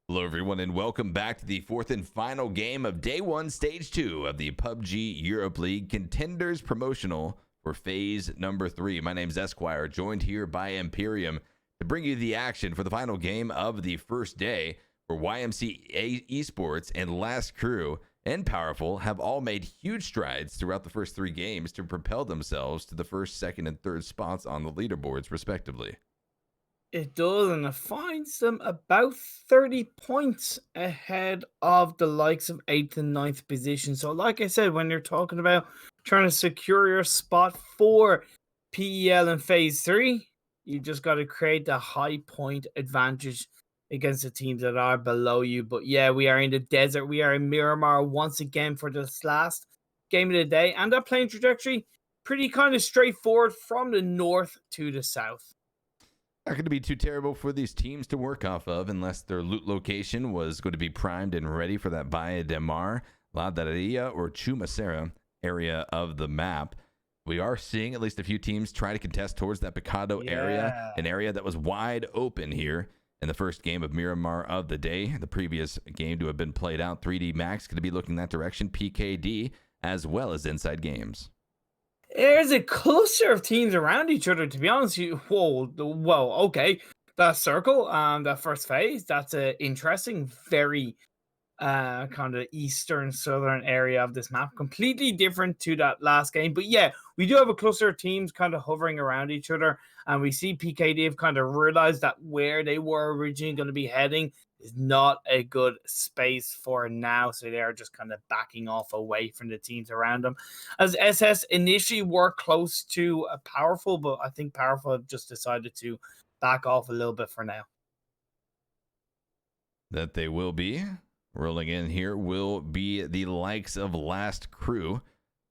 Hello everyone and welcome back to the fourth and final game of Day 1 Stage 2 of the PUBG Europe League Contenders Promotional for Phase number 3. My name's Esquire, joined here by Imperium to bring you the action for the final game of the first day, where YMCA Esports and Last Crew and Powerful have all made huge strides throughout the first 3 games to propel themselves to the first, second, and third spots on the leaderboards respectively. It does, and it finds them about 30 points ahead of the likes of 8th and 9th position. So, like I said, when you're talking about trying to secure your spot for PEL in Phase 3, you just got to create the high point advantage against the teams that are below you. But yeah, we are in the desert. We are in Miramar once again for this last game of the day. And that playing trajectory, pretty kind of straightforward from the north to the south. Not going to be too terrible for these teams to work off of unless their loot location was going to be primed and ready for that Valle de Mar, La Daria, or Chumacera area of the map. We are seeing at least a few teams try to contest towards that Picado area, an area that was wide open here in the first game of Miramar of the day. The previous game to have been played out, 3D Max going to be looking that direction, PKD, as well as Inside Games. There's a cluster of teams around each other, to be honest. Whoa, okay. That circle, that first phase, that's a interesting, very kind of eastern, southern area of this map. Completely different to that last game. But yeah, we do have a cluster of teams kind of hovering around each other. And we see PKD have kind of realized that where they were originally going to be heading is not a good space for now. So they are just kind of backing off away from the teams around them. As SS initially were close to Powerful, but I think Powerful have just decided to back off a little bit for now. That they will be. Rolling in here will be the likes of Last Crew.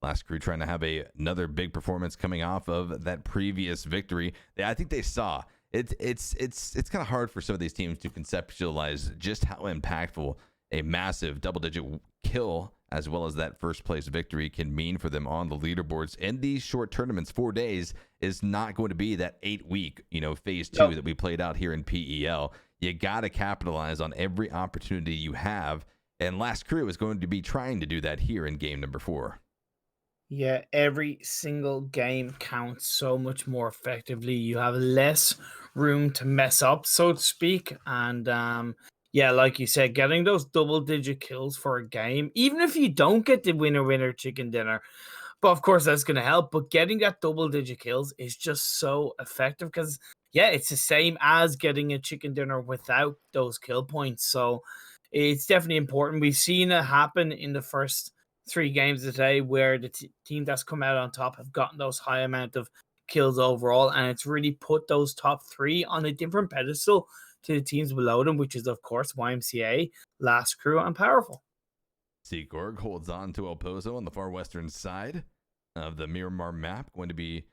Last Crew trying to have another big performance coming off of that previous victory. I think they saw it's kind of hard for some of these teams to conceptualize just how impactful a massive double-digit kill as well as that first place victory can mean for them on the leaderboards. In these short tournaments, 4 days is not going to be that 8-week, phase 2 that we played out here in PEL. You got to capitalize on every opportunity you have, and Last Crew is going to be trying to do that here in game number 4. Yeah, every single game counts so much more effectively. You have less room to mess up, so to speak. And yeah, like you said, getting those double-digit kills for a game, even if you don't get the winner chicken dinner, but of course that's going to help. But getting that double-digit kills is just so effective because, yeah, it's the same as getting a chicken dinner without those kill points. So it's definitely important. We've seen it happen in the first 3 games today where the team that's come out on top have gotten those high amount of kills overall, and it's really put those top 3 on a different pedestal to the teams below them, which is of course YMCA, Last Crew, and Powerful. SEEKORG holds on to El Pozo on the far western side of the Miramar map, going to be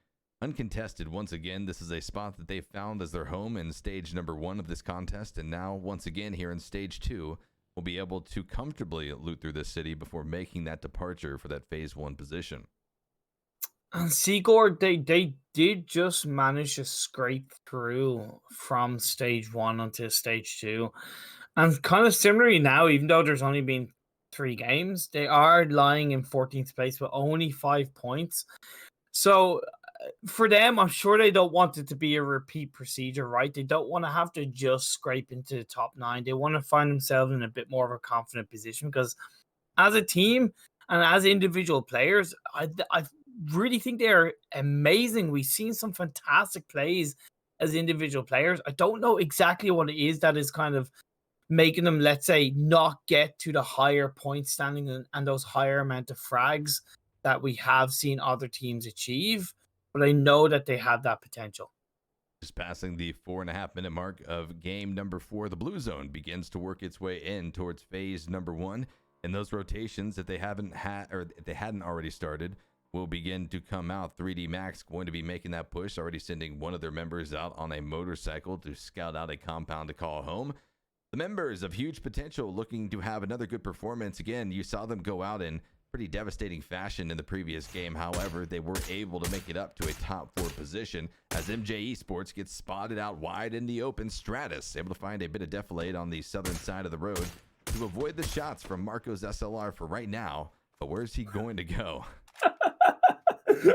uncontested once again. This is a spot that they found as their home in stage number 1 of this contest, and now once again here in stage 2 will be able to comfortably loot through this city before making that departure for that phase 1 position. And SEEKORG, they did just manage to scrape through from stage 1 onto stage 2. And kind of similarly now, even though there's only been 3 games, they are lying in 14th place with only 5 points. So for them, I'm sure they don't want it to be a repeat procedure, right? They don't want to have to just scrape into the top 9. They want to find themselves in a bit more of a confident position because as a team and as individual players, I really think they're amazing. We've seen some fantastic plays as individual players. I don't know exactly what it is that is kind of making them, let's say, not get to the higher point standing and those higher amount of frags that we have seen other teams achieve. But I know that they have that potential. Just passing the 4.5 minute mark of game number 4, the blue zone begins to work its way in towards phase number 1. And those rotations that they hadn't already started will begin to come out. 3D Max going to be making that push, already sending one of their members out on a motorcycle to scout out a compound to call home. The members of huge potential looking to have another good performance. Again, you saw them go out and pretty devastating fashion in the previous game. However, they were able to make it up to a top 4 position as MJ-Esports gets spotted out wide in the open. Stratus able to find a bit of defilade on the southern side of the road to avoid the shots from Marco's SLR for right now. But where's he going to go?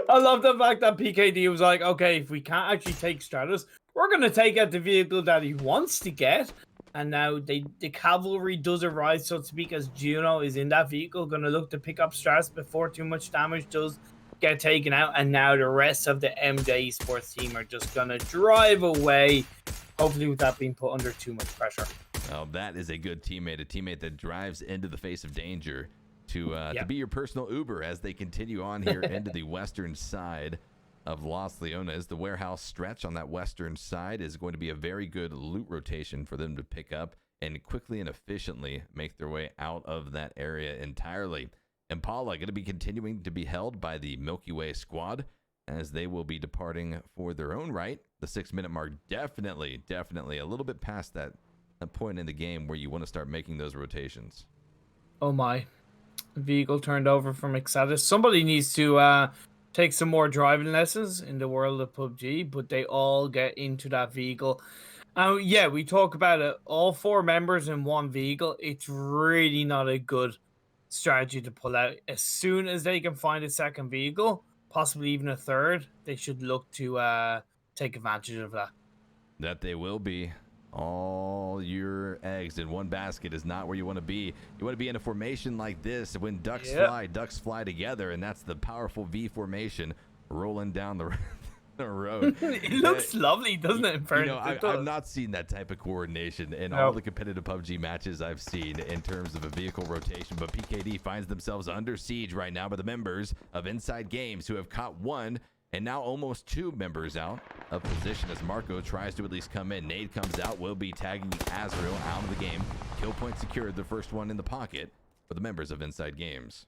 I love the fact that PKD was like, okay, if we can't actually take Stratus, we're going to take out the vehicle that he wants to get. And now the cavalry does arrive, so to speak, as Juno is in that vehicle, going to look to pick up Stratus before too much damage does get taken out. And now the rest of the MJ-Esports team are just going to drive away, hopefully without being put under too much pressure. Oh, that is a good teammate, a teammate that drives into the face of danger to be your personal Uber as they continue on here into the western side of Los Leones. The warehouse stretch on that western side is going to be a very good loot rotation for them to pick up and quickly and efficiently make their way out of that area entirely. Impala going to be continuing to be held by the MilkyWay squad as they will be departing for their own right. The 6-minute mark definitely a little bit past that point in the game where you want to start making those rotations. Oh my. Vehicle turned over from eXtatus. Somebody needs to take some more driving lessons in the world of PUBG, but they all get into that vehicle. Yeah, we talk about it. All 4 members in one vehicle. It's really not a good strategy to pull out. As soon as they can find a second vehicle, possibly even a third, they should look to take advantage of that. That they will be. All your eggs in one basket is not where you want to be. You want to be in a formation like this when ducks fly together, and that's the powerful V formation rolling down the road. It looks lovely, doesn't it? I've not seen that type of coordination in all the competitive PUBG matches I've seen in terms of a vehicle rotation, but PKD finds themselves under siege right now by the members of Inside Games, who have caught 1 and now almost 2 members out of position as Marco tries to at least come in. Nade comes out, will be tagging Azrael out of the game. Kill point secured, the first one in the pocket for the members of Inside Games.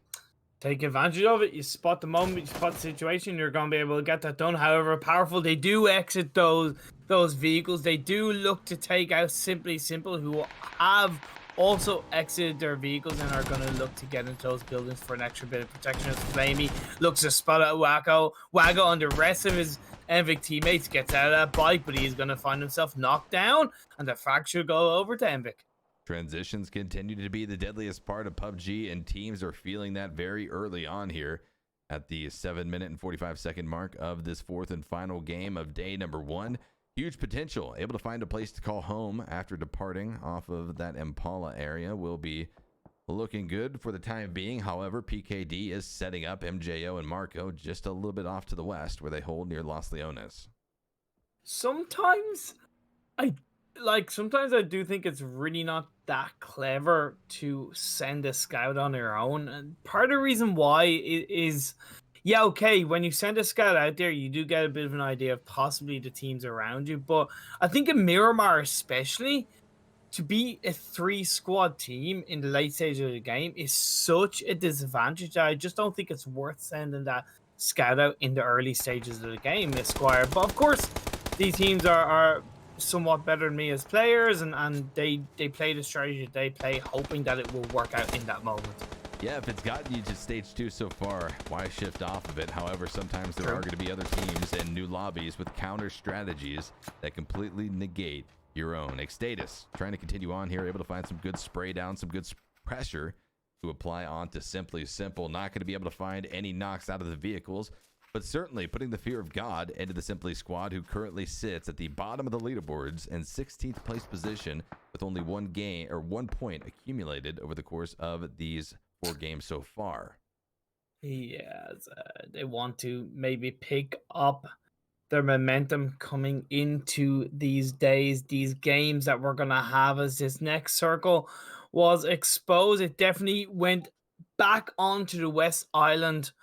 Take advantage of it. You spot the moment, you spot the situation, you're going to be able to get that done. However powerful, they do exit those vehicles. They do look to take out Simply Simple, who have also exited their vehicles and are going to look to get into those buildings for an extra bit of protection as Flamey looks to spot out Wago. Wago and the rest of his Enviik teammates gets out of that bike, but he's going to find himself knocked down, and the frag should go over to Enviik. Transitions continue to be the deadliest part of PUBG, and teams are feeling that very early on here at the 7-minute and 45-second mark of this 4th and final game of day number 1. Huge potential, able to find a place to call home after departing off of that Impala area will be looking good for the time being. However, PKD is setting up MJO and Marco just a little bit off to the west where they hold near Los Leones. Sometimes I do think it's really not that clever to send a scout on your own. And part of the reason why is yeah, okay, when you send a scout out there, you do get a bit of an idea of possibly the teams around you. But I think in Miramar especially, to be a 3-squad team in the late stage of the game is such a disadvantage that I just don't think it's worth sending that scout out in the early stages of the game, Esquire. But of course, these teams are somewhat better than me as players, and they play the strategy they play, hoping that it will work out in that moment. Yeah, if it's gotten you to stage 2 so far, why shift off of it? However, sometimes there are going to be other teams and new lobbies with counter strategies that completely negate your own. eXtatus trying to continue on here, able to find some good spray down, some good pressure to apply onto Simply Simple. Not going to be able to find any knocks out of the vehicles, but certainly putting the fear of God into the Simply squad, who currently sits at the bottom of the leaderboards in 16th place position with only 1 point accumulated over the course of these 4 games so far. Yes, they want to maybe pick up their momentum coming into these days, these games that we're going to have as this next circle was exposed. It definitely went back onto the west island,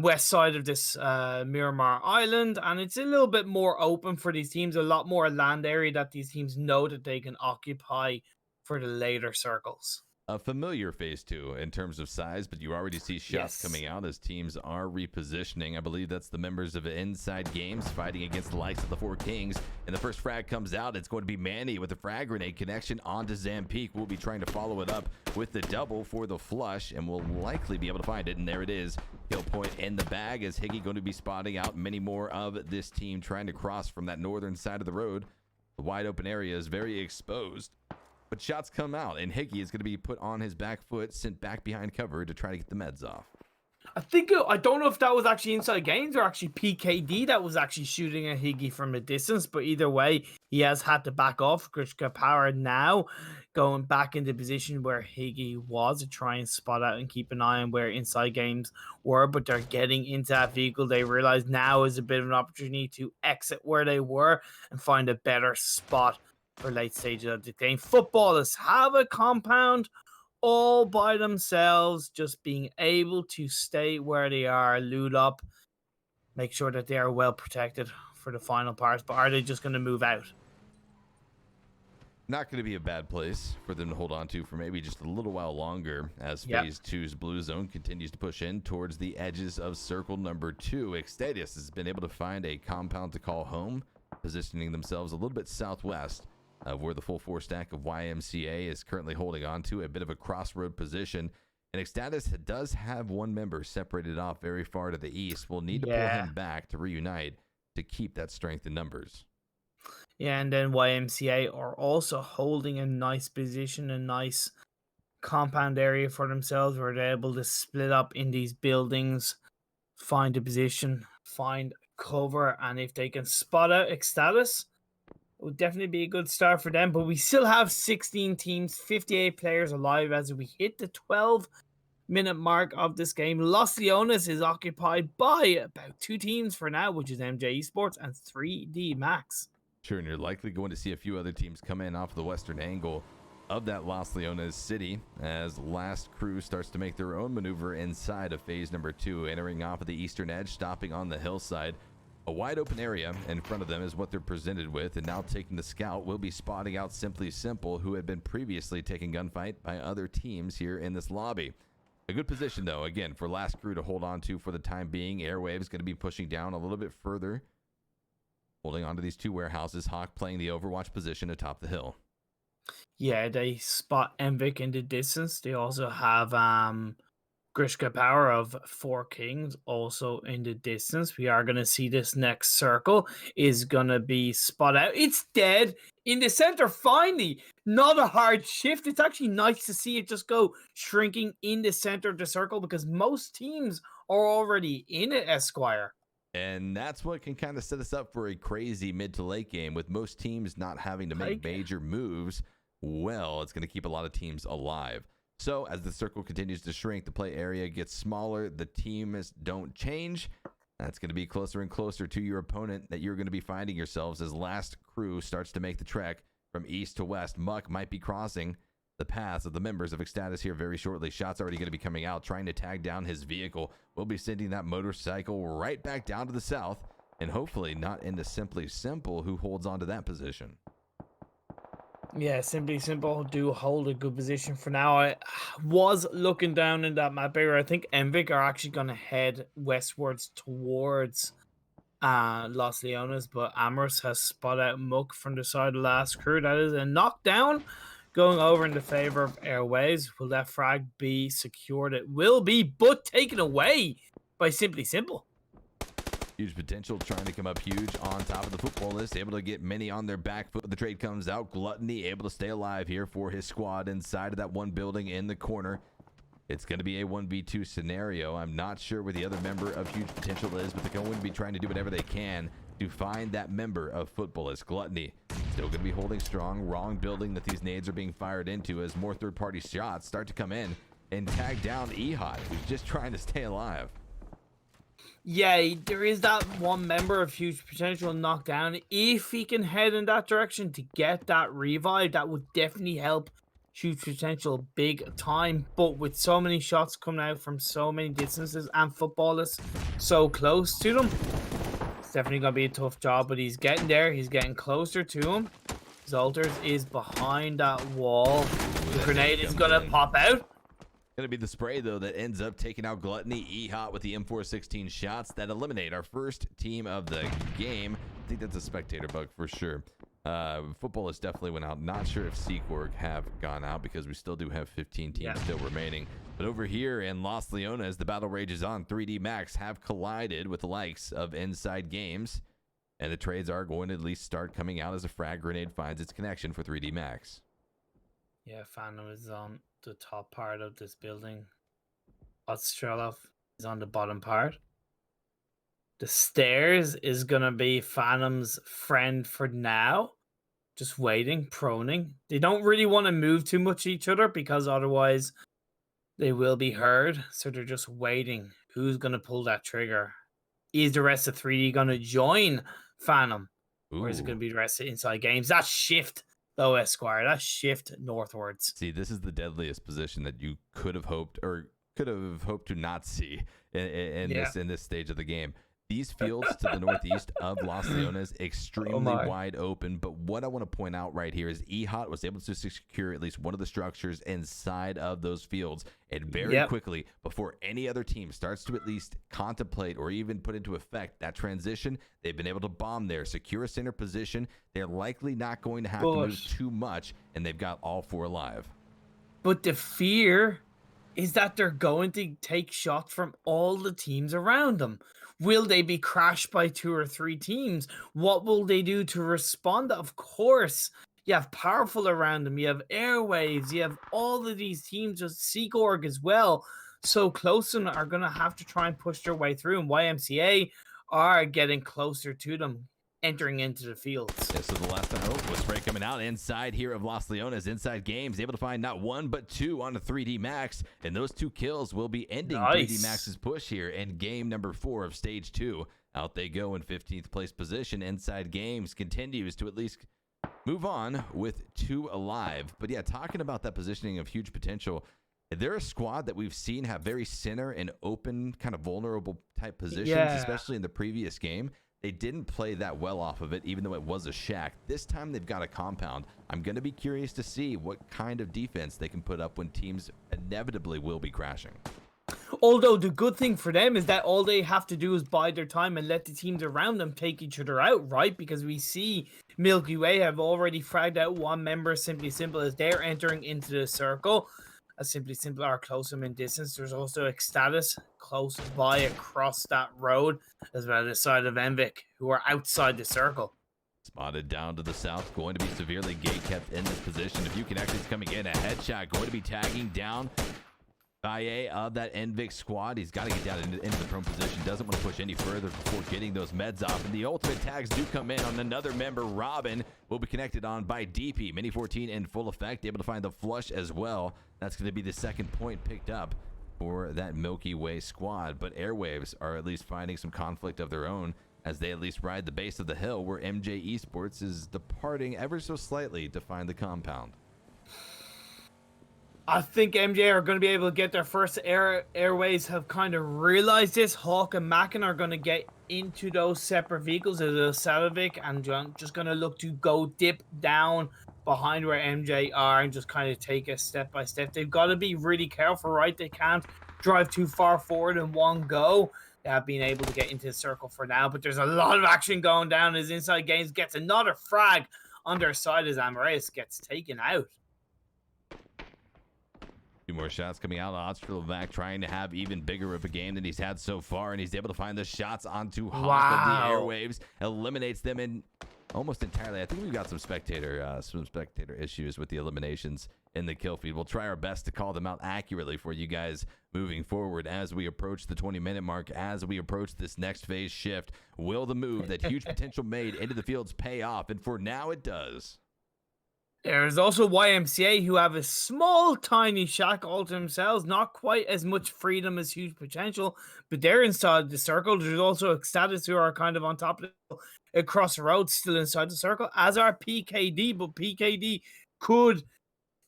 west side of this Miramar Island, and it's a little bit more open for these teams, a lot more land area that these teams know that they can occupy for the later circles. a familiar phase 2 in terms of size, but you already see shots coming out as teams are repositioning. I believe that's the members of Inside Games fighting against the likes of the Four Kings. And the first frag comes out. It's going to be Manny with a frag grenade connection onto Zampeak. We'll be trying to follow it up with the double for the flush, and we'll likely be able to find it. And there it is. Kill point in the bag as Higgy going to be spotting out many more of this team trying to cross from that northern side of the road. The wide open area is very exposed. But shots come out, and Higgy is going to be put on his back foot, sent back behind cover to try to get the meds off. I don't know if that was actually Inside Games or actually PKD that was actually shooting at Higgy from a distance, but either way, he has had to back off. Grishka Power now going back into position where Higgy was to try and spot out and keep an eye on where Inside Games were, but they're getting into that vehicle. They realize now is a bit of an opportunity to exit where they were and find a better spot for late stages of the game. Futbolists have a compound all by themselves, just being able to stay where they are, loot up, make sure that they are well protected for the final parts. But are they just going to move out? Not going to be a bad place for them to hold on to for maybe just a little while longer as Phase 2's blue zone continues to push in towards the edges of circle number 2. eXtatus has been able to find a compound to call home, positioning themselves a little bit southwest of where the full 4 stack of YMCA is currently holding on to, a bit of a crossroad position. And eXtatus does have one member separated off very far to the east. We'll need to pull him back to reunite to keep that strength in numbers. Yeah, and then YMCA are also holding a nice position, a nice compound area for themselves where they're able to split up in these buildings, find a position, find cover, and if they can spot out eXtatus, it would definitely be a good start for them. But we still have 16 teams, 58 players alive as we hit the 12-minute mark of this game. Los Leones is occupied by about 2 teams for now, which is MJ-Esports and 3D Max. Sure, and you're likely going to see a few other teams come in off the western angle of that Los Leones city as Last Crew starts to make their own maneuver inside of phase number 2, entering off of the eastern edge, stopping on the hillside. A wide open area in front of them is what they're presented with, and now taking the scout will be spotting out Simply Simple, who had been previously taking gunfight by other teams here in this lobby. A good position, though, again, for Last Crew to hold on to for the time being. Airwaves going to be pushing down a little bit further, holding on to these 2 warehouses. Hawk playing the Overwatch position atop the hill. Yeah, they spot Enviik in the distance. They also have Grishka Power of Four Kings also in the distance. We are going to see this next circle is going to be spot out. It's dead in the center, finally. Not a hard shift. It's actually nice to see it just go shrinking in the center of the circle because most teams are already in it, Esquire. And that's what can kind of set us up for a crazy mid to late game with most teams not having to make major moves. Well, it's going to keep a lot of teams alive. So as the circle continues to shrink, the play area gets smaller, the teams don't change. That's going to be closer and closer to your opponent that you're going to be finding yourselves as Last Crew starts to make the trek from east to west. Muck might be crossing the paths of the members of eXtatus here very shortly. Shots already going to be coming out, trying to tag down his vehicle. We'll be sending that motorcycle right back down to the south, and hopefully not into Simply Simple, who holds on to that position. Yeah, Simply Simple do hold a good position for now. I was looking down in that map area. I think Enviik are actually going to head westwards towards Los Leones, but Amorous has spotted out Muck from the side of Last Crew. That is a knockdown going over in the favor of Airwaves. Will that frag be secured? It will be, but taken away by Simply Simple. Huge potential, trying to come up huge on top of the Futbolist, able to get many on their back foot. The trade comes out. Gluttony able to stay alive here for his squad inside of that one building in the corner. It's going to be a 1v2 scenario. I'm not sure where the other member of Huge Potential is, but they're going to be trying to do whatever they can to find that member of Futbolist. Gluttony still going to be holding strong. Wrong building that these nades are being fired into as more third-party shots start to come in and tag down Ehot, who's just trying to stay alive. Yeah, there is that one member of Huge Potential knocked down. If he can head in that direction to get that revive, that would definitely help Huge Potential big time. But with so many shots coming out from so many distances and Futbolists so close to them, it's definitely going to be a tough job. But he's getting there. He's getting closer to him. Zolters is behind that wall. The grenade is going to pop out. Going to be the spray, though, that ends up taking out Gluttony. E-Hot with the M416 shots that eliminate our first team of the game. I think that's a spectator bug for sure. Futbolist definitely went out. Not sure if SEEKORG have gone out because we still do have 15 teams still remaining. But over here in Los Leones, the battle rages on. 3D Max have collided with the likes of Inside Games. And the trades are going to at least start coming out as a frag grenade finds its connection for 3D Max. Yeah, Phantom is on the top part of this building. Ostrelov is on the bottom part. The stairs is going to be Phantom's friend for now. Just waiting, proning. They don't really want to move too much each other because otherwise they will be heard. So they're just waiting. Who's going to pull that trigger? Is the rest of 3D going to join Phantom? Ooh. Or is it going to be the rest of Inside Games? That shift, though, Esquire. That shift northwards. See, this is the deadliest position that you could have hoped to not see in this stage of the game. These fields to the northeast of Los Leones, extremely wide open. But what I want to point out right here is E-Hot was able to secure at least one of the structures inside of those fields. And very quickly, before any other team starts to at least contemplate or even put into effect that transition, they've been able to bomb there, secure a center position. They're likely not going to have to move too much, and they've got all four alive. But the fear is that they're going to take shots from all the teams around them. Will they be crashed by 2 or 3 teams? What will they do to respond? Of course, you have Powerful around them. You have Airwaves. You have all of these teams, just SEEKORG as well. So close to them are going to have to try and push their way through. And YMCA are getting closer to them, entering into the fields. Yeah, so the last time was spray coming out inside here of Los Leones. Inside Games able to find not 1 but 2 on a 3D Max, and those 2 kills will be ending 3D Max's push here in game number 4 of stage 2. Out they go in 15th place position. Inside Games continues to at least move on with 2 alive. But yeah, talking about that positioning of huge potential, they're a squad that we've seen have very center and open, kind of vulnerable type positions, especially in the previous game. They didn't play that well off of it, even though it was a shack. This time they've got a compound. I'm going to be curious to see what kind of defense they can put up when teams inevitably will be crashing. Although the good thing for them is that all they have to do is bide their time and let the teams around them take each other out, right? Because we see MilkyWay have already fragged out one member, Simply Simple, as they're entering into the circle. As Simply Simple are close to them in distance. There's also eXtatus close by across that road, as well as the side of Enviik, who are outside the circle. Spotted down to the south, going to be severely gate-kept in this position. A few connections coming in, a headshot going to be tagging down Baye of that Enviik squad. He's got to get down into the prone position. Doesn't want to push any further before getting those meds off. And the ultimate tags do come in on another member. Robin will be connected on by DP. Mini 14 in full effect. Able to find the flush as well. That's going to be the second point picked up for that MilkyWay squad. But Airwaves are at least finding some conflict of their own as they at least ride the base of the hill where MJ-Esports is departing ever so slightly to find the compound. I think MJ are going to be able to get their first Airways have kind of realized this. Hawk and Mackin are going to get into those separate vehicles as a Salovic and just going to look to go dip down behind where MJ are and just kind of take it step by step. They've got to be really careful, right? They can't drive too far forward in one go. They have been able to get into the circle for now, but there's a lot of action going down as Inside Games gets another frag on their side as Amareus gets taken out. Two more shots coming out. Ostrelov trying to have even bigger of a game than he's had so far, and he's able to find the shots onto Hawk of the Airwaves. Eliminates them in almost entirely. I think we've got some spectator issues with the eliminations in the kill feed. We'll try our best to call them out accurately for you guys moving forward as we approach the 20-minute mark, as we approach this next phase shift. Will the move that huge potential made into the fields pay off? And for now, it does. There's also YMCA who have a small, tiny shack all to themselves. Not quite as much freedom as huge potential, but they're inside the circle. There's also eXtatus who are kind of on top of it, across the road, still inside the circle, as are PKD. But PKD could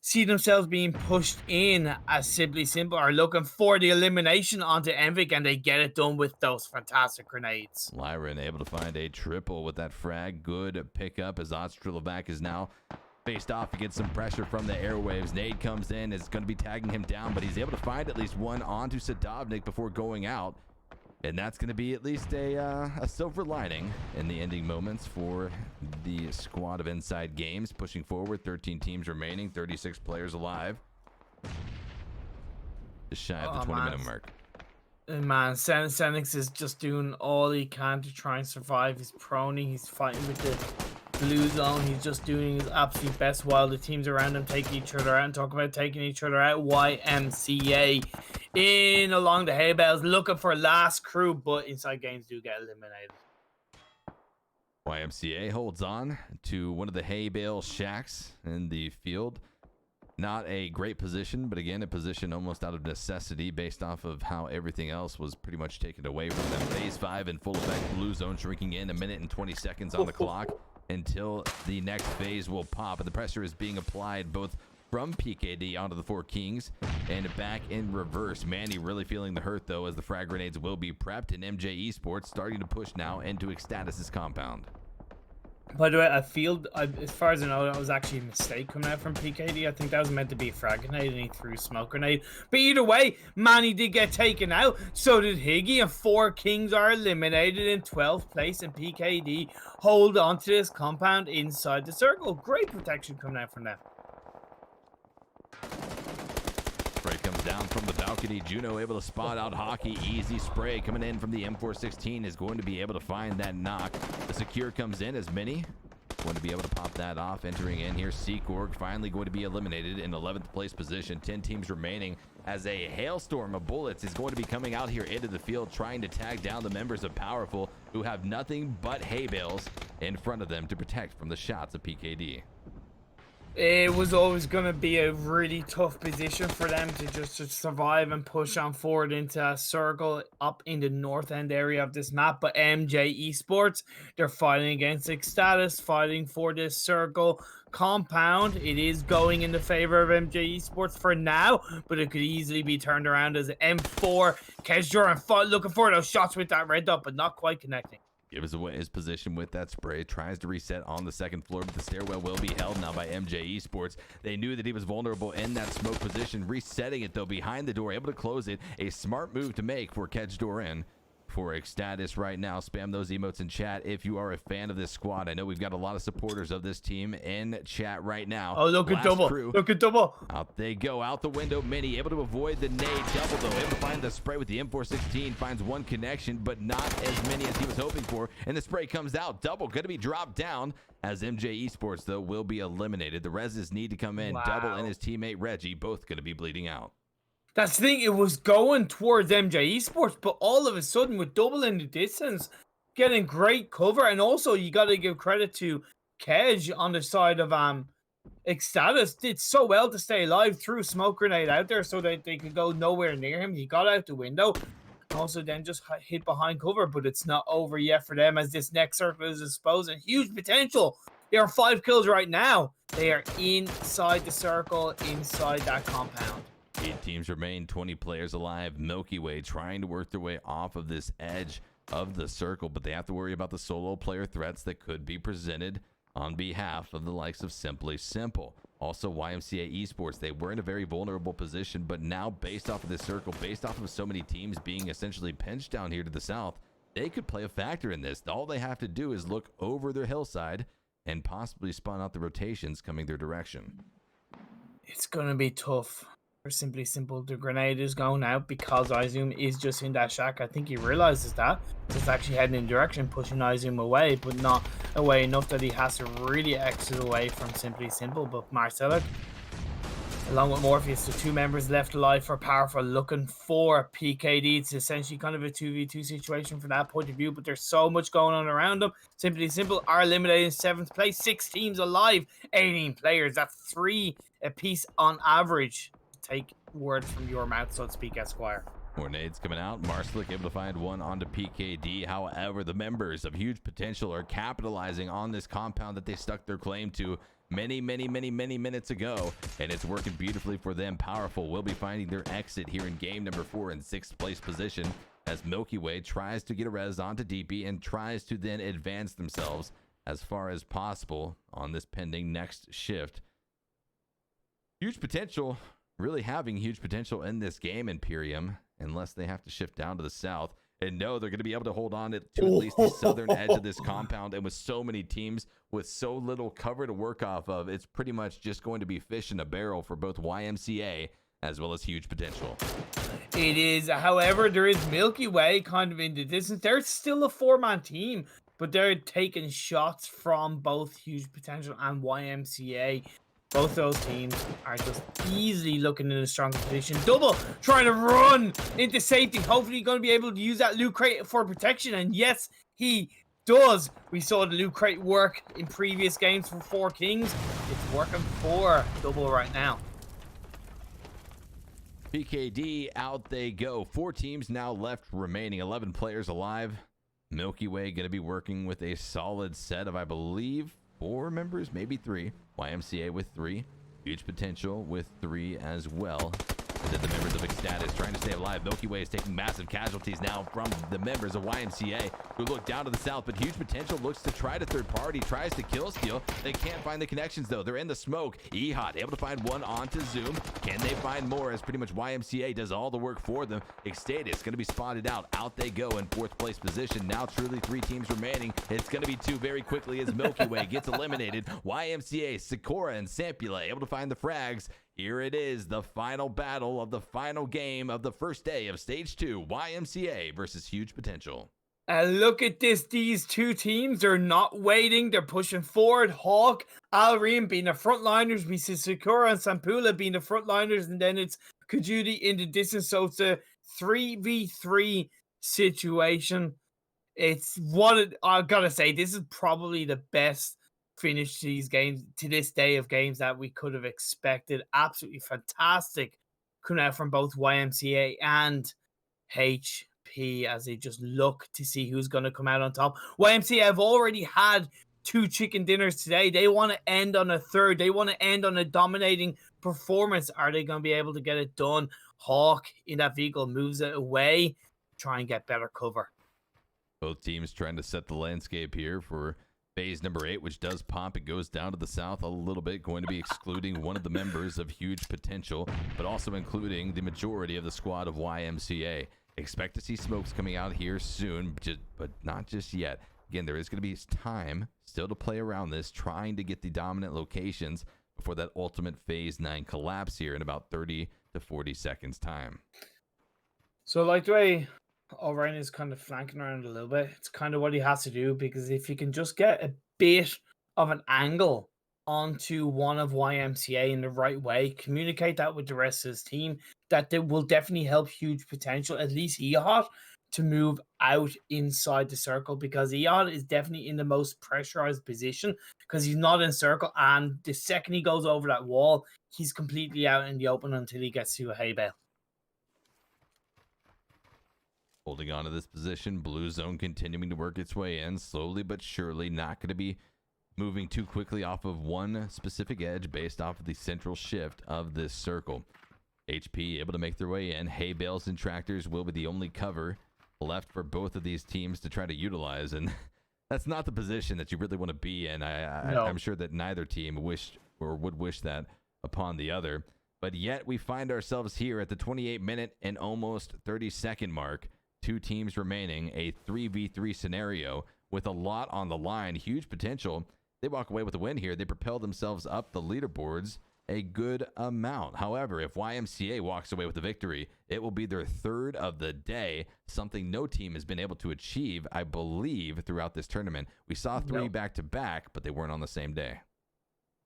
see themselves being pushed in as Simply Simple are looking for the elimination onto Enviik, and they get it done with those fantastic grenades. Lyran able to find a triple with that frag. Good pickup as Ostrelov is now faced off against some pressure from the Airwaves. Nade comes in, is going to be tagging him down, but he's able to find at least one onto Sadovnik before going out. And that's going to be at least a silver lining in the ending moments for the squad of Inside Games. Pushing forward, 13 teams remaining, 36 players alive. Just shy of the 20-minute mark. And man, Senix is just doing all he can to try and survive. He's proning, he's fighting with the blue zone. He's just doing his absolute best while the teams around him take each other out and talk about taking each other out. YMCA in along the hay bales looking for last crew, but Inside Games do get eliminated. YMCA holds on to one of the hay bale shacks in the field. Not a great position, but again, a position almost out of necessity based off of how everything else was pretty much taken away from them. Phase 5 in full effect. Blue zone shrinking in, 1 minute and 20 seconds on the clock until the next phase will pop. And the pressure is being applied both from PKD onto the 4 Kings and back in reverse. Manny really feeling the hurt, though, as the frag grenades will be prepped. And MJ-Esports starting to push now into eXtatus' compound. By the way, as far as I know, that was actually a mistake coming out from PKD. I think that was meant to be a frag grenade and he threw a smoke grenade. But either way, Manny did get taken out. So did Higgy, and 4 Kings are eliminated in 12th place. And PKD hold on to this compound inside the circle. Great protection coming out from them. Spray comes down from the balcony. Juno able to spot out Hockey. Easy spray coming in from the M416 is going to be able to find that knock. The secure comes in as Mini going to be able to pop that off. Entering in here, SEEKORG finally going to be eliminated in 11th place position. 10 teams remaining as a hailstorm of bullets is going to be coming out here into the field, trying to tag down the members of Powerful, who have nothing but hay bales in front of them to protect from the shots of PKD. It was always going to be a really tough position for them to just survive and push on forward into a circle up in the north end area of this map. But MJ-Esports, they're fighting against eXtatus, fighting for this circle compound. It is going in the favor of MJ-Esports for now, but it could easily be turned around as M4. Kesjoran looking for those shots with that red dot, but not quite connecting. Gives away his position with that spray, tries to reset on the second floor, but the stairwell will be held now by MJ-Esports. They knew that he was vulnerable in that smoke position, resetting it though behind the door, able to close it. A smart move to make for Kesjoran. For eXtatus right now, spam those emotes in chat if you are a fan of this squad. I know we've got a lot of supporters of this team in chat right now. Oh, look at double. Look at double. Out they go, out the window. Mini able to avoid the nade. Double though, able to find the spray with the M416. Finds one connection, but not as many as he was hoping for. And the spray comes out. Double going to be dropped down as MJ-Esports though will be eliminated. The reses need to come in. Wow. Double and his teammate Reggie both going to be bleeding out. That's the thing, it was going towards MJ-Esports, but all of a sudden with double in the distance, getting great cover. And also you got to give credit to Kej on the side of eXtatus. Did so well to stay alive, threw a smoke grenade out there so that they could go nowhere near him. He got out the window. Also then just hit behind cover, but it's not over yet for them as this next circle is exposed and huge potential. There are 5 kills right now. They are inside the circle, inside that compound. 8 teams remain, 20 players alive. MilkyWay trying to work their way off of this edge of the circle, but they have to worry about the solo player threats that could be presented on behalf of the likes of Simply Simple. Also, YMCA Esports, they were in a very vulnerable position, but now based off of this circle, based off of so many teams being essentially pinched down here to the south, they could play a factor in this. All they have to do is look over their hillside and possibly spawn out the rotations coming their direction. It's going to be tough. Simply Simple, the grenade is going out because Izum is just in that shack. I think he realizes that. It's actually heading in direction, pushing Izum away, but not away enough that he has to really exit away from Simply Simple. But Marcelic, along with Morpheus, the 2 members left alive for Powerful, looking for PKD. It's essentially kind of a 2v2 situation from that point of view, but there's so much going on around them. Simply Simple are eliminated in 7th place, 6 teams alive, 18 players. That's 3 apiece on average. Take words from your mouth, so to speak, Esquire. More nades coming out. Marslick able to find one onto PKD. However, the members of Huge Potential are capitalizing on this compound that they stuck their claim to many minutes ago, and it's working beautifully for them. Powerful will be finding their exit here in game number 4 in 6th place position as MilkyWay tries to get a res onto DP and tries to then advance themselves as far as possible on this pending next shift. Huge potential, really having huge potential in this game, Imperium, unless they have to shift down to the south. And no, they're going to be able to hold on to at least the southern edge of this compound. And with so many teams with so little cover to work off of, it's pretty much just going to be fish in a barrel for both YMCA as well as huge potential. It is. However, there is MilkyWay kind of in the distance. They're still a 4-man team, but they're taking shots from both huge potential and YMCA. Both those teams are just easily looking in a stronger position. Double trying to run into safety. Hopefully going to be able to use that loot crate for protection. And yes, he does. We saw the loot crate work in previous games for 4 Kings. It's working for Double right now. PKD, out they go. 4 teams now left remaining. 11 players alive. MilkyWay going to be working with a solid set of, I believe, 4 members, maybe 3. YMCA with 3. Huge potential with 3 as well. And then the members of eXtatus trying to stay alive. MilkyWay is taking massive casualties now from the members of YMCA, who look down to the south, but huge potential looks to try to third party, tries to kill steal. They can't find the connections though. They're in the smoke. EHOT able to find one onto Zoom. Can they find more, as pretty much YMCA does all the work for them? eXtatus going to be spotted out. Out they go in 4th place position. Now truly 3 teams remaining. It's going to be 2 very quickly as MilkyWay gets eliminated. YMCA, SEEKORG, and Sampula able to find the frags. Here it is, the final battle of the final game of the first day of Stage 2, YMCA versus Huge Potential. Look at this. These 2 teams are not waiting. They're pushing forward. Hawk, Alream being the frontliners. We see SEEKORG and Sampula being the frontliners. And then it's Kajudi in the distance. So it's a 3v3 situation. It's what I gotta say, this is probably the best finish to these games, to this day of games, that we could have expected. Absolutely fantastic coming out from both YMCA and HP as they just look to see who's going to come out on top. YMCA have already had 2 chicken dinners today. They want to end on a 3rd. They want to end on a dominating performance. Are they going to be able to get it done? Hawk in that vehicle moves it away, try and get better cover. Both teams trying to set the landscape here for phase number 8, which does pop. It goes down to the south a little bit, going to be excluding one of the members of Huge Potential, but also including the majority of the squad of YMCA. Expect to see smokes coming out here soon, but not just yet. Again, there is going to be time still to play around this, trying to get the dominant locations before that ultimate phase 9 collapse here in about 30 to 40 seconds time. So like the way O'Ryan is kind of flanking around a little bit, it's kind of what he has to do, because if he can just get a bit of an angle onto one of YMCA in the right way, communicate that with the rest of his team, that they will definitely help Huge Potential, at least EHOT, to move out inside the circle, because EHOT is definitely in the most pressurized position because he's not in circle, and the second he goes over that wall, he's completely out in the open until he gets to a hay bale. Holding on to this position, blue zone continuing to work its way in, slowly but surely, not going to be moving too quickly off of one specific edge based off of the central shift of this circle. HP able to make their way in. Hay bales and tractors will be the only cover left for both of these teams to try to utilize, and that's not the position that you really want to be in. I'm sure that neither team wished or would wish that upon the other, but yet we find ourselves here at the 28-minute and almost 30-second mark. 2 teams remaining, a 3v3 scenario with a lot on the line. Huge Potential, they walk away with a win here. They propel themselves up the leaderboards a good amount. However, if YMCA walks away with a victory, it will be their 3rd of the day, something no team has been able to achieve, I believe, throughout this tournament. We saw 3 back-to-back, but they weren't on the same day.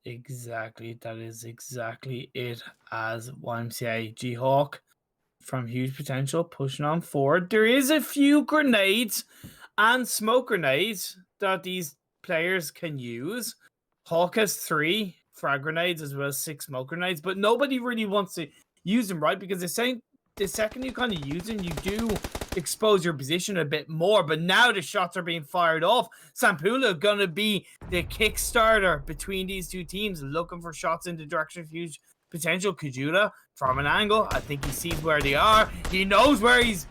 Exactly. That is exactly it, as YMCA G-Hawk from Huge Potential pushing on forward. There is a few grenades and smoke grenades that these players can use. Hawk has 3 frag grenades as well as 6 smoke grenades, but nobody really wants to use them, right? Because they're saying the second you kind of use them, you do expose your position a bit more. But now the shots are being fired off. Sampula gonna be the kickstarter between these 2 teams, looking for shots in the direction of Huge Potential. Kajuda from an angle, I think he sees where they are. He knows where he's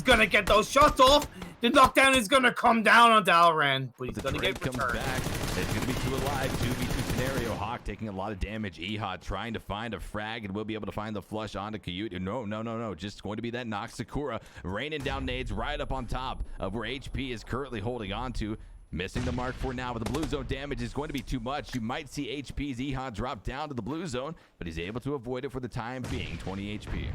gonna get those shots off. The knockdown is going to come down on Dalren, but he's The going to trade get comes returned. back. It's going to be 2 alive, 2v2 scenario. Hawk taking a lot of damage. Ehud trying to find a frag and will be able to find the flush onto Kayut. No. Just going to be that knock. Sakura raining down nades right up on top of where HP is currently holding on to. Missing the mark for now, but the blue zone damage is going to be too much. You might see HP's Ehud drop down to the blue zone, but he's able to avoid it for the time being. 20 HP.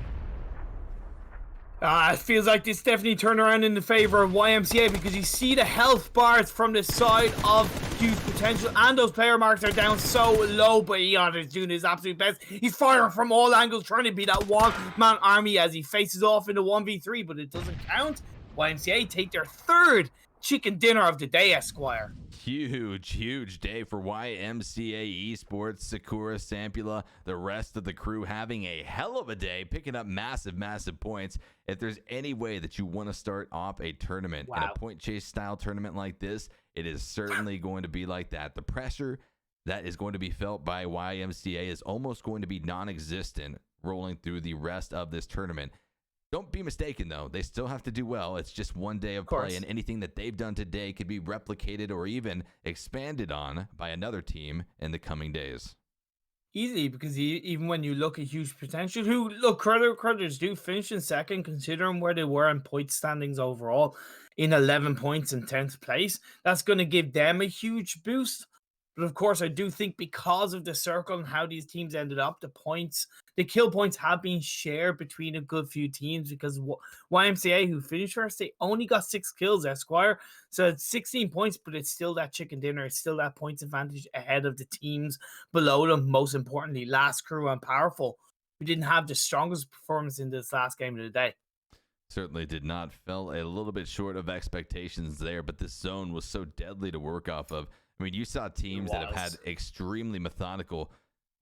It feels like this definitely turned around in the favor of YMCA because you see the health bars from the side of huge potential, and those player marks are down so low, but Ehud is doing his absolute best. He's firing from all angles, trying to be that one-man army as he faces off in the 1v3, but it doesn't count. YMCA take their 3rd chicken dinner of the day, Esquire. Huge day for YMCA Esports. Sakura, Sampula, the rest of the crew having a hell of a day, picking up massive points. If there's any way that you want to start off a tournament in a point chase style tournament like this, it is certainly going to be like that. The pressure that is going to be felt by YMCA is almost going to be non-existent rolling through the rest of this tournament. Don't be mistaken, though. They still have to do well. It's just one day of play, and anything that they've done today could be replicated or even expanded on by another team in the coming days. Easily, because even when you look at huge potential, who, look, creditors do finish in 2nd, considering where they were in point standings overall, in 11 points in 10th place. That's going to give them a huge boost. But of course, I do think because of the circle and how these teams ended up, the kill points have been shared between a good few teams, because YMCA, who finished first, they only got 6 kills, Esquire. So it's 16 points, but it's still that chicken dinner. It's still that points advantage ahead of the teams below them. Most importantly, Last Crew and Powerful, who didn't have the strongest performance in this last game of the day. Certainly did not. Fell a little bit short of expectations there, but this zone was so deadly to work off of. I mean, you saw teams that have had extremely methodical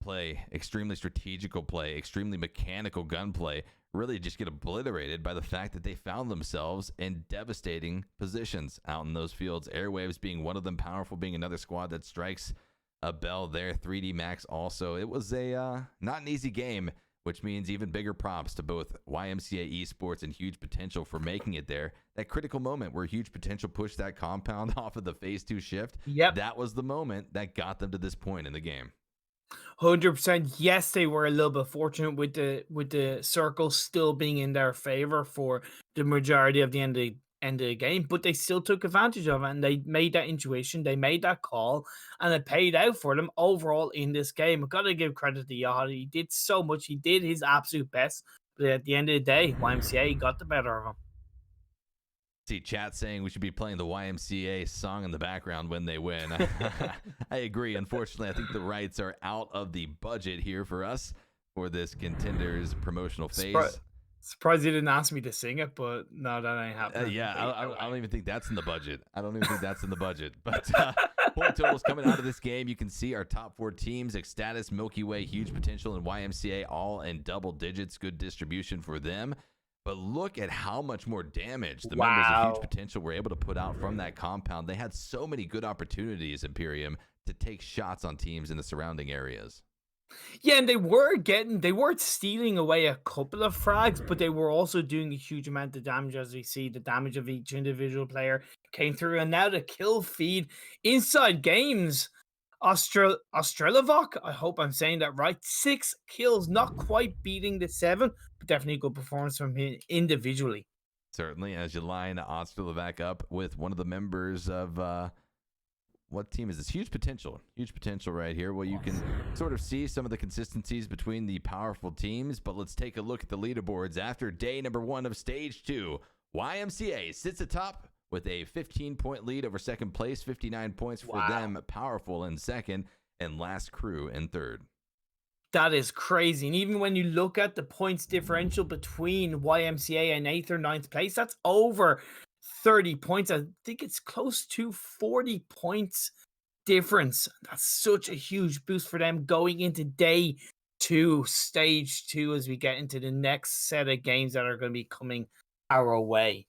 play, extremely strategical play, extremely mechanical gunplay, really just get obliterated by the fact that they found themselves in devastating positions out in those fields. Airwaves being one of them, Powerful being another squad that strikes a bell there. 3D Max also. It was a not an easy game, which means even bigger props to both YMCA Esports and Huge Potential for making it there. That critical moment where Huge Potential pushed that compound off of the Phase 2 shift, that was the moment that got them to this point in the game. 100%. Yes, they were a little bit fortunate with the circle still being in their favor for the majority of the end of the game, but they still took advantage of it, and they made that intuition, they made that call, and it paid out for them overall in this game. I've got to give credit to Yahoo. He did so much. He did his absolute best, but at the end of the day, YMCA got the better of him. See chat saying we should be playing the YMCA song in the background when they win. I agree. Unfortunately, I think the rights are out of the budget here for us for this Contenders promotional phase. Surprised you didn't ask me to sing it, but no, that ain't happening. I don't even think that's in the budget. But point totals coming out of this game, you can see our top 4 teams: eXtatus, MilkyWay, Huge Potential, and YMCA, all in double digits. Good distribution for them. But look at how much more damage the members of Huge Potential were able to put out from that compound. They had so many good opportunities, Imperium, to take shots on teams in the surrounding areas. Yeah, and they weren't stealing away a couple of frags, but they were also doing a huge amount of damage. As we see, the damage of each individual player came through, and now the kill feed inside games. Australivok, I hope I'm saying that right. 6 kills, not quite beating the 7, but definitely a good performance from him individually. Certainly, as you line Australivok up with one of the members of what team is this? Huge Potential right here. Well, you can sort of see some of the consistencies between the powerful teams, but let's take a look at the leaderboards. After day number 1 of stage 2, YMCA sits atop with a 15-point lead over second place, 59 points for them. Powerful in second, and Last Crew in third. That is crazy. And even when you look at the points differential between YMCA and 8th or 9th place, that's over 30 points. I think it's close to 40 points difference. That's such a huge boost for them going into day 2, stage 2, as we get into the next set of games that are going to be coming our way.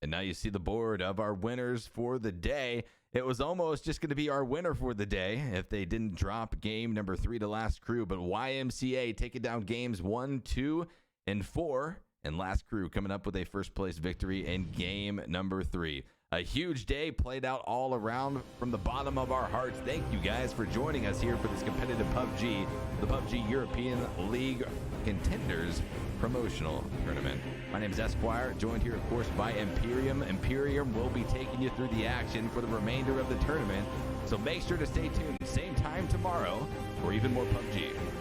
And now you see the board of our winners for the day. It was almost just going to be our winner for the day if they didn't drop game number 3 to Last Crew. But YMCA taking down games 1, 2, and 4 And Last Crew coming up with a first place victory in game number 3. A huge day played out all around from the bottom of our hearts. Thank you guys for joining us here for this competitive PUBG, the PUBG European League Contenders Promotional Tournament. My name is Esquire, joined here, of course, by Imperium. Imperium will be taking you through the action for the remainder of the tournament, so make sure to stay tuned. Same time tomorrow for even more PUBG.